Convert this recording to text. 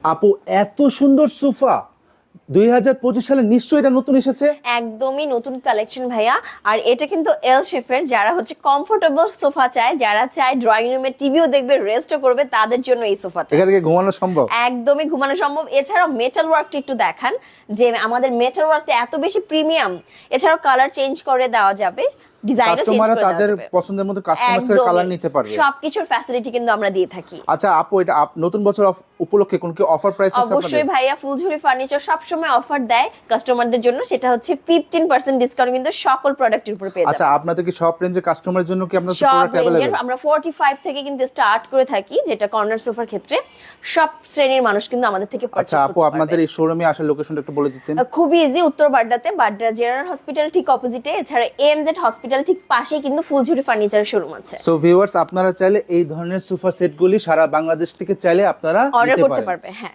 আপু এত সুন্দর সোফা 2025 সালে নিশ্চয়ই এটা নতুন এসেছে। একদমই নতুন কালেকশন ভাইয়া। আর এটা কিন্তু এল শেপের, যারা হচ্ছে কমফোর্টেবল সোফা চায়, যারা চায় ড্রয়িং রুমে টিভিও দেখবে, রেস্টও করবে, তাদের জন্য এই সোফাটা। এখানে কি ঘুমানো সম্ভব? একদমই ঘুমানো সম্ভব। এছাড়াও মেটাল ওয়ার্কটা একটু দেখান, যে আমাদের মেটাল ওয়ার্কটা এত বেশি প্রিমিয়াম। এছাড়াও কালার চেঞ্জ করে দেওয়া যাবে, ডিজাইনও চেঞ্জ কাস্টমাররা করে দেওয়া তাদের যাবে। পছন্দের মতো কাস্টমাইজ কালার নিতে পারবে। সবকিছুর ফ্যাসিলিটি কিন্তু আমরা দিয়ে থাকি। আচ্ছা আপু, এটা নতুন বছর উপলক্ষে কোন কি অফার প্রাইস আছে অবশ্যই আপনাদের? ভাইয়া, ফুলঝুরি ফার্নিচার সবসময় অফার দেয় কাস্টমারদের জন্য, সেটা হচ্ছে 15% ডিসকাউন্ট কিন্তু সকল প্রোডাক্টের উপর পেয়ে আচ্ছা যাবেন। আপনাদের কি সব রেঞ্জের কাস্টমারের জন্য কি আপনাদের সব প্রোডাক্ট রেঞ্জের अवेलेबल? আমরা 45 থেকে কিন্তু স্টার্ট করে থাকি, যেটা কর্নার সোফার ক্ষেত্রে সব শ্রেণীর মানুষ কিন্তু আমাদের থেকে আচ্ছা পারচেজ আপু, করতে আপনাদের পারবে। এই শোরুমে আসার লোকেশনটা একটু বলে দিতেন। খুবই ইজি, উত্তর বাড্ডাতে, বাড্ডা জেনারেল হসপিটাল ঠিক অপোজিটে। এছাড়া এমজেড হসপিটাল ঠিক পাশেই কিন্তু ফুলঝুরি ফার্নিচার শোরুম আছে। সো ভিউয়ার্স, আপনারা চাইলে এই ধরনের সোফা সেটগুলি সারা বাংলাদেশ থেকে চাইলে আপনারা অর্ডার নিতে করতে পারেন। পারবে। হ্যাঁ।